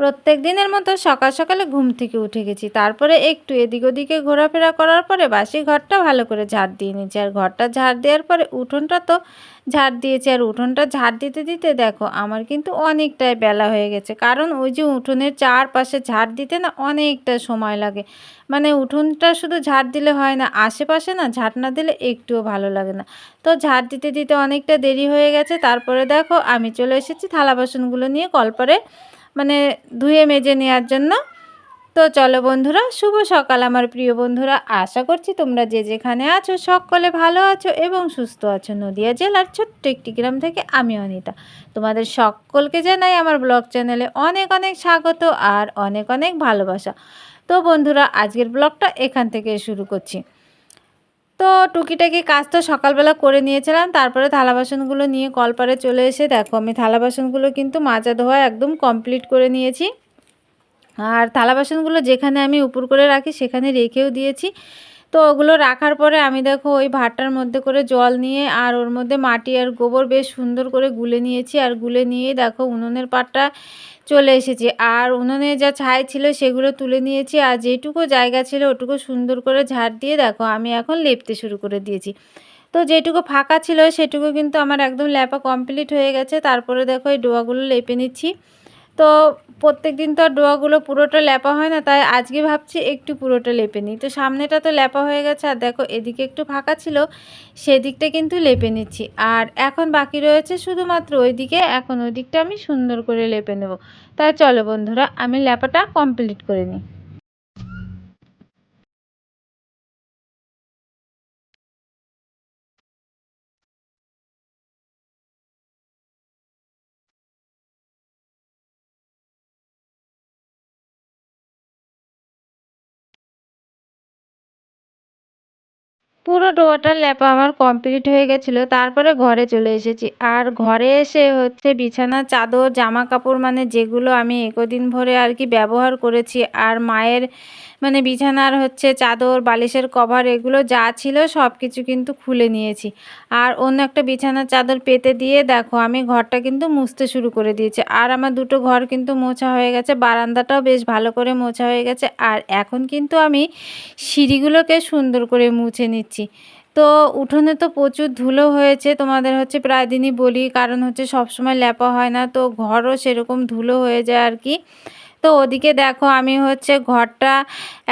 প্রত্যেক দিনের মতো সকাল সকালে ঘুম থেকে উঠে গেছি। তারপরে একটু এদিক ওদিকে ঘোরাফেরা করার পরে বাসি ঘরটা ভালো করে ঝাড় দিয়ে নিয়েছি। আর ঘরটা ঝাড় দেওয়ার পরে উঠোনটা তো ঝাড় দিয়েছি। আর উঠোনটা ঝাড় দিতে দিতে দেখো আমার কিন্তু অনেকটাই বেলা হয়ে গেছে। কারণ ওই যে উঠোনের চারপাশে ঝাড় দিতে না অনেকটা সময় লাগে। মানে উঠোনটা শুধু ঝাড় দিলে হয় না, আশেপাশে না ঝাড় না দিলে একটুও ভালো লাগে না। তো ঝাড় দিতে দিতে অনেকটা দেরি হয়ে গেছে। তারপরে দেখো আমি চলে এসেছি থালা বাসনগুলো নিয়ে কলপারে মানে ধুয়ে মেজে নেওয়ার জন্য। তো চলো বন্ধুরা, শুভ সকাল আমার প্রিয় বন্ধুরা। আশা করছি তোমরা যে যেখানে আছো সকলে ভালো আছো এবং সুস্থ আছো। নদিয়া জেলার ছোট্ট একটি গ্রাম থেকে আমি অনিতা তোমাদের সকলকে জানাই আমার ব্লগ চ্যানেলে অনেক অনেক স্বাগত আর অনেক অনেক ভালোবাসা। তো বন্ধুরা, আজকের ব্লগটা এখান থেকে শুরু করছি। তো টুকিটাকি কাজ তো সকালবেলা করে নিয়েছিলাম। তারপরে থালা বাসনগুলো নিয়ে কলপারে চলে এসে দেখো আমি থালা বাসনগুলো কিন্তু মাজা ধোয়া একদম কমপ্লিট করে নিয়েছি। আর থালা বাসনগুলো যেখানে আমি উপর করে রাখি সেখানে রেখেও দিয়েছি। তো ওগুলো রাখার পরে আমি দেখো ওই ভাতটার মধ্যে করে জল নিয়ে আর ওর মধ্যে মাটি আর গোবর বেশ সুন্দর করে গুলে নিয়েছি। আর গুলে নিয়েই দেখো উনুনের পাটটা চলে এসেছি। আর উনুনে যা ছাই ছিল সেগুলো তুলে নিয়েছি। আর যেটুকু জায়গা ছিল ওটুকু সুন্দর করে ঝাড় দিয়ে দেখো আমি এখন লেপতে শুরু করে দিয়েছি। তো যেটুকু ফাঁকা ছিল সেটুকু কিন্তু আমার একদম লেপা কমপ্লিট হয়ে গেছে। তারপরে দেখো এই ডোয়াগুলো লেপে নিচ্ছি। তো প্রত্যেক দিন তো আর ডোয়াগুলো পুরোটা লেপা হয় না, তাই আজকে ভাবছি একটু পুরোটা লেপে নিই। তো সামনেটা তো লেপা হয়ে গেছে আর দেখো এদিকে একটু ফাঁকা ছিল সেদিকটা কিন্তু লেপে নিচ্ছি। আর এখন বাকি রয়েছে শুধুমাত্র ওইদিকে, এখন ওই দিকটা আমি সুন্দর করে লেপে নেব। তাই চলো বন্ধুরা আমি লেপাটা কমপ্লিট করে নিই। পুরো ডোয়াটা লেপা আমার কমপ্লিট হয়ে গেছিলো। তারপরে ঘরে চলে এসেছি। আর ঘরে এসে হচ্ছে বিছানার চাদর জামা কাপড় মানে যেগুলো আমি একদিন ভরে আর কি ব্যবহার করেছি আর মায়ের মানে বিছানার হচ্ছে চাদর বালিশের কভার এগুলো যা ছিল সব কিছু কিন্তু খুলে নিয়েছি। আর অন্য একটা বিছানার চাদর পেতে দিয়ে দেখো আমি ঘরটা কিন্তু মুছতে শুরু করে দিয়েছি। আর আমার দুটো ঘর কিন্তু মোছা হয়ে গেছে, বারান্দাটাও বেশ ভালো করে মোছা হয়ে গেছে। আর এখন কিন্তু আমি সিঁড়িগুলোকে সুন্দর করে মুছে নিচ্ছি। তো উঠোনে তো প্রচুর ধুলো হয়েছে, তোমাদের হচ্ছে প্রায় দিনই বলি, কারণ হচ্ছে সবসময় লেপা হয় না, তো ঘরও সেরকম ধুলো হয়ে যায় আর কি। তো ওদিকে দেখো আমি হচ্ছে ঘরটা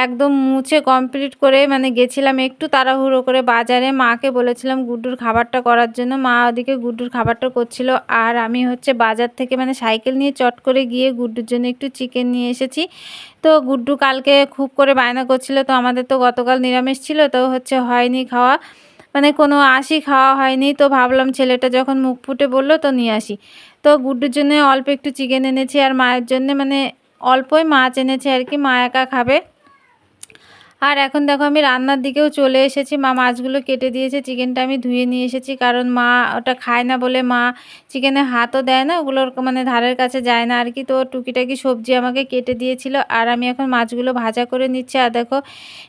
একদম মুছে কমপ্লিট করে মানে গেছিলাম একটু তাড়াহুড়ো করে বাজারে, মাকে বলেছিলাম গুড্ডুর খাবারটা করার জন্য। মা ওদিকে গুড্ডুর খাবারটা করছিল আর আমি হচ্ছে বাজার থেকে মানে সাইকেল নিয়ে চট করে গিয়ে গুড্ডুর জন্য একটু চিকেন নিয়ে এসেছি। তো গুড্ডু কালকে খুব করে বায়না করছিল, তো আমাদের তো গতকাল নিরামিষ ছিল, তো হচ্ছে হয়নি খাওয়া, মানে কোনো আঁশই খাওয়া হয়নি। তো ভাবলাম ছেলেটা যখন মুখ ফুটে বললো তো নিয়ে আসি। তো গুড্ডুর জন্য অল্প একটু চিকেন এনেছি আর মায়ের জন্য মানে অল্পই মাছ এনেছে আর কি, মা একা খাবে। আর এখন দেখো আমি রান্নার দিকেও চলে এসেছি। মা মাছগুলো কেটে দিয়েছে, চিকেনটা আমি ধুয়ে নিয়ে এসেছি, কারণ মা ওটা খায় না বলে মা চিকেনে হাতও দেয় না, ওগুলোর মানে ধারের কাছে যায় না আর কি। তো টুকিটাকি সবজি আমাকে কেটে দিয়েছিল আর আমি এখন মাছগুলো ভাজা করে নিচ্ছি। আর দেখো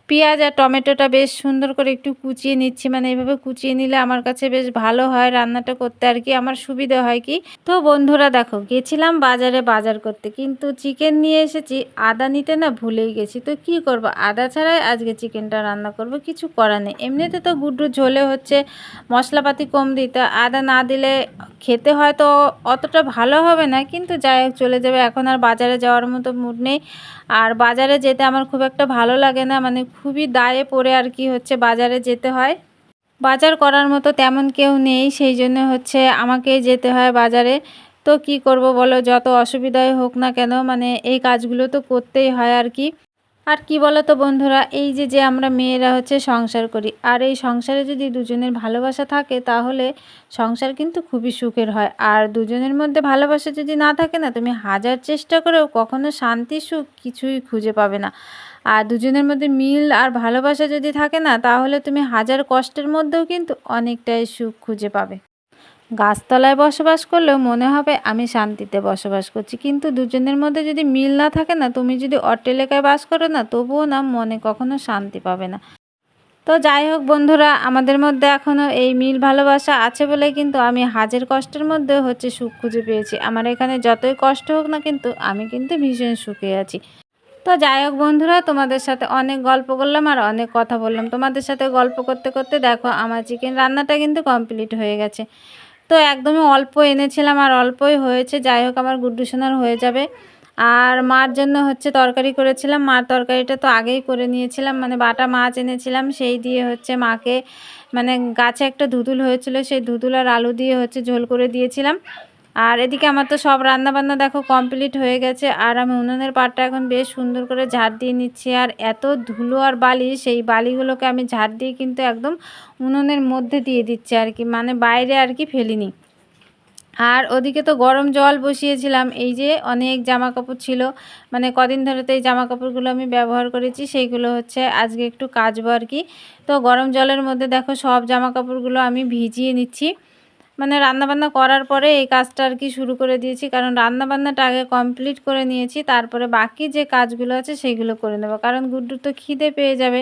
পেঁয়াজ আর টমেটোটা বেশ সুন্দর করে একটু কুচিয়ে নিচ্ছি, মানে এইভাবে কুচিয়ে নিলে আমার কাছে বেশ ভালো হয় রান্নাটা করতে আর কি, আমার সুবিধা হয় কি। তো বন্ধুরা দেখো গেছিলাম বাজারে বাজার করতে, কিন্তু চিকেন নিয়ে এসেছি, আদা নিতে না ভুলেই গেছি। তো কি করব, আদা ছাড়াই আজকে চিকেনটা রান্না করব, কিছু করার নেই। এমনিতে তো গুড্ডু ঝোলে হচ্ছে মশলাপাতি কম দিই, তো আদা না দিলে খেতে হয়তো অতটা ভালো হবে না, কিন্তু যাই হোক চলে যাবে। এখন আর বাজারে যাওয়ার মতো মুড নেই। আর বাজারে যেতে আমার খুব একটা ভালো লাগে না, মানে খুবই দায়ে পড়ে আর কি হচ্ছে বাজারে যেতে হয়। বাজার করার মতো তেমন কেউ নেই, সেই জন্য হচ্ছে আমাকেই যেতে হয় বাজারে। তো কি করব বলো, যত অসুবিধাই হোক না কেন মানে এই কাজগুলো তো করতেই হয় আর কি। আর কি বলো তো বন্ধুরা, এই যে যে আমরা মেয়েরা হচ্ছে সংসার করি, আর এই সংসারে যদি দুজনের ভালোবাসা থাকে তাহলে সংসার কিন্তু খুবই সুখের হয়। আর দুজনের মধ্যে ভালোবাসা যদি না থাকে না, তুমি হাজার চেষ্টা করেও কখনো শান্তি সুখ কিছুই খুঁজে পাবে না। আর দুজনের মধ্যে মিল আর ভালোবাসা যদি থাকে না, তাহলে তুমি হাজার কষ্টের মধ্যেও কিন্তু অনেকটাই সুখ খুঁজে পাবে। গাছতলায় বসবাস করলেও মনে হবে আমি শান্তিতে বসবাস করছি, কিন্তু দুজনের মধ্যে যদি মিল না থাকে না, তুমি যদি অট্টালিকায় বাস করো না, তবুও না মনে কখনো শান্তি পাবে না। তো তো যাই হোক বন্ধুরা, আমাদের মধ্যে এখনও এই মিল ভালোবাসা আছে বলে কিন্তু আমি হাজার কষ্টের মধ্যে হচ্ছে সুখ খুঁজে পেয়েছি। আমার এখানে যতই কষ্ট হোক না, কিন্তু আমি কিন্তু ভীষণ সুখে আছি। তো যাই হোক বন্ধুরা, তোমাদের সাথে অনেক গল্প করলাম আর অনেক কথা বললাম। তোমাদের সাথে গল্প করতে করতে দেখো আমার চিকেন রান্নাটা কিন্তু কমপ্লিট হয়ে গেছে। তো একদমই অল্প এনেছিলাম আর অল্পই হয়েছে। যাই হোক, আমার গুড্ডু সোনার হয়ে যাবে। আর মার জন্য হচ্ছে তরকারি করেছিলাম। মার তরকারিটা তো আগেই করে নিয়েছিলাম, মানে বাটা মাছ এনেছিলাম, সেই দিয়ে হচ্ছে মাকে, মানে গাছে একটা ধুতুল হয়েছিল, সেই ধুতুল আর আলু দিয়ে হচ্ছে ঝোল করে দিয়েছিলাম। আর এদিকে আমার তো সব রান্নাবান্না দেখো কমপ্লিট হয়ে গেছে। আর আমি উনুনের পাটটা এখন বেশ সুন্দর করে ঝাড় দিয়ে নিচ্ছি। আর এত ধুলো আর বালি, সেই বালিগুলোকে আমি ঝাড় দিয়ে কিন্তু একদম উনুনের মধ্যে দিয়ে দিচ্ছি আর কি, মানে বাইরে আর কি ফেলিনি। আর ওদিকে তো গরম জল বসিয়েছিলাম। এই যে অনেক জামা কাপড় ছিল, মানে কদিন ধরে তো এই জামা কাপড়গুলো আমি ব্যবহার করেছি, সেইগুলো হচ্ছে আজকে একটু কাচবো আর কি। তো গরম জলের মধ্যে দেখো সব জামা কাপড়গুলো আমি ভিজিয়ে নিচ্ছি। মানে রান্নাবান্না করার পরে এই কাজটা আর কি শুরু করে দিয়েছি, কারণ রান্নাবান্নাটা আগে কমপ্লিট করে নিয়েছি, তারপরে বাকি যে কাজগুলো আছে সেইগুলো করে নেব, কারণ গুড্ডুর তো খিদে পেয়ে যাবে।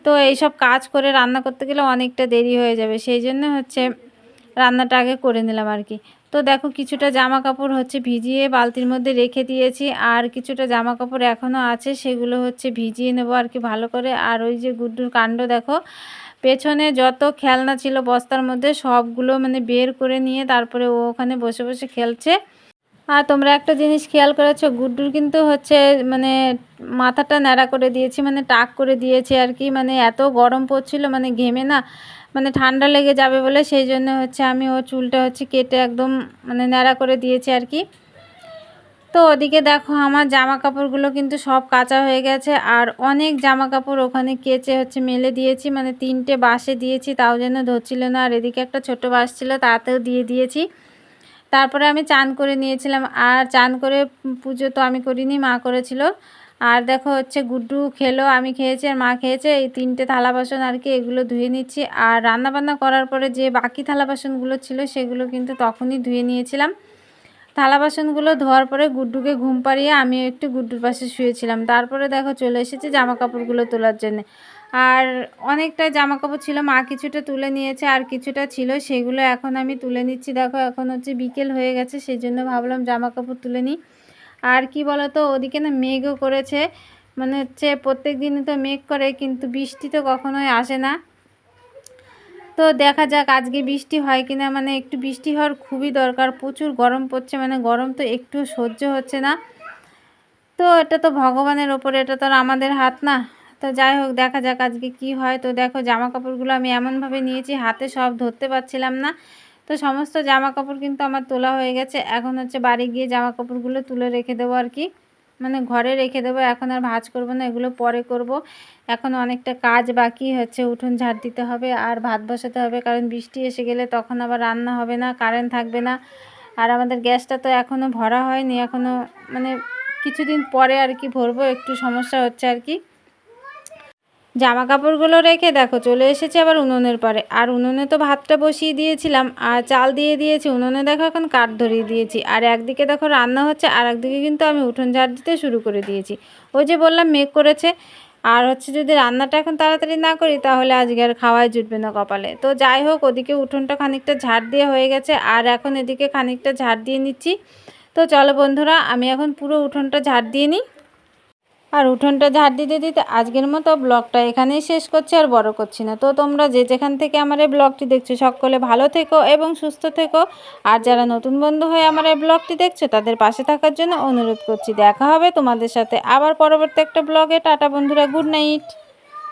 তো এইসব কাজ করে রান্না করতে গেলে অনেকটা দেরি হয়ে যাবে, সেই জন্য হচ্ছে রান্নাটা আগে করে নিলাম আর কি। তো দেখো কিছুটা জামা কাপড় হচ্ছে ভিজিয়ে বালতির মধ্যে রেখে দিয়েছি, আর কিছুটা জামা কাপড় এখনও আছে, সেগুলো হচ্ছে ভিজিয়ে নেব আর কি ভালো করে। আর ওই যে গুড্ডুর কাণ্ড দেখো, পেছনে যত খেলনা ছিল বস্তার মধ্যে সবগুলো মানে বের করে নিয়ে তারপরে ও ওখানে বসে বসে খেলছে। আর তোমরা একটা জিনিস খেয়াল করেছো, গুড্ডুর কিন্তু হচ্ছে মানে মাথাটা ন্যাড়া করে দিয়েছি, মানে টাক করে দিয়েছে আর কি। মানে এত গরম পড়ছিল, মানে ঘেমে না, মানে ঠান্ডা লেগে যাবে বলে, সেই জন্য হচ্ছে আমি ওর চুলটা হচ্ছে কেটে একদম মানে ন্যাড়া করে দিয়েছি আর কি। তো ওদিকে দেখো আমার জামা কাপড়গুলো কিন্তু সব কাচা হয়ে গেছে। আর অনেক জামা কাপড় ওখানে কেচে হচ্ছে মেলে দিয়েছি, মানে 3টে বাসে দিয়েছি, তাও যেন ধরছিল না। আর এদিকে একটা ছোট বাস ছিল, তাতেও দিয়ে দিয়েছি। তারপরে আমি চান করে নিয়েছিলাম। আর চান করে পুজো তো আমি করিনি, মা করেছিল। আর দেখো হচ্ছে গুড্ডু খেলো, আমি খেয়েছি, আর মা খেয়েছে। এই 3টে থালা বাসন আর কি, এগুলো ধুয়ে নিচ্ছি। আর রান্নাবান্না করার পরে যে বাকি থালা বাসনগুলো ছিল সেগুলো কিন্তু তখনই ধুয়ে নিয়েছিলাম। থালা বাসনগুলো ধোয়ার পরে গুড্ডুকে ঘুম পাড়িয়ে আমিও একটু গুড্ডুর পাশে শুয়েছিলাম। তারপরে দেখো চলে এসেছি জামা কাপড়গুলো তোলার জন্য। আর অনেকটা জামা কাপড় ছিল, মা কিছুটা তুলে নিয়েছে, আর কিছুটা ছিল সেগুলো এখন আমি তুলে নিচ্ছি। দেখো এখন হচ্ছে বিকেল হয়ে গেছে, সেই জন্য ভাবলাম জামা কাপড় তুলে নিই। আর কি বলো তো, ওদিকে না মেঘও করেছে, মানে হচ্ছে প্রত্যেক দিনই তো মেঘ করে, কিন্তু বৃষ্টি তো কখনোই আসে না। তো দেখা যাক আজকে বৃষ্টি হয় কিনা, মানে একটু বৃষ্টি হওয়ার খুবই দরকার, প্রচুর গরম পড়ছে, মানে গরম তো একটু সহ্য হচ্ছে না। তো এটা তো ভগবানের ওপরে, এটা তো আর আমাদের হাত না। তো যাই হোক, দেখা যাক আজকে কি হয়। তো দেখো জামা কাপড়গুলো আমি এমনভাবে নিয়েছি, হাতে সব ধরতে পারছিলাম না। তো সমস্ত জামা কাপড় কিন্তু আমার তোলা হয়ে গেছে। এখন হচ্ছে বাড়ি গিয়ে জামা কাপড়গুলো তুলে রেখে দেবো আর কি, মানে ঘরে রেখে দেবো। এখন আর ভাঁজ করব না, এগুলো পরে করব। এখন অনেকটা কাজ বাকি হচ্ছে, উঠোন ঝাড় দিতে হবে আর ভাত বসাতে হবে, কারণ বৃষ্টি এসে গেলে তখন আবার রান্না হবে না, কারেন্ট থাকবে না। আর আমাদের গ্যাসটা তো এখনও ভরা হয়নি, এখনও মানে কিছুদিন পরে আর কি ভরবো, একটু সমস্যা হচ্ছে আর কি। জামা কাপড়গুলো রেখে দেখো চলে এসেছি আবার উনুনের পাড়ে। আর উনুনে তো ভাতটা বসিয়ে দিয়েছিলাম আর চাল দিয়ে দিয়েছি, উনুনে দেখো এখন কাঠ ধরিয়ে দিয়েছি। আর একদিকে দেখো রান্না হচ্ছে, আর একদিকে কিন্তু আমি উঠোন ঝাড় দিতে শুরু করে দিয়েছি। ওই যে বললাম মেঘ করেছে, আর হচ্ছে যদি রান্নাটা এখন তাড়াতাড়ি না করি তাহলে আজকে আর খাওয়াই জুটবে না কপালে। তো যাই হোক, ওদিকে উঠোনটা খানিকটা ঝাড় দিয়ে হয়ে গেছে, আর এখন এদিকে খানিকটা ঝাড় দিয়ে নিচ্ছি। তো চলো বন্ধুরা, আমি এখন পুরো উঠোনটা ঝাড় দিয়ে নিই। আর উঠোনটা ঝাড় দিতে দিতে আজকের মতো ব্লগটা এখানেই শেষ করছি, আর বড় করছি না। তো তোমরা যে যেখান থেকে আমার এই ব্লগটি দেখছো সকলে ভালো থেকো এবং সুস্থ থেকো। আর যারা নতুন বন্ধু হয়ে আমার এই ব্লগটি দেখছো তাদের পাশে থাকার জন্য অনুরোধ করছি। দেখা হবে তোমাদের সাথে আবার পরবর্তী একটা ব্লগে। টাটা বন্ধুরা, গুড নাইট।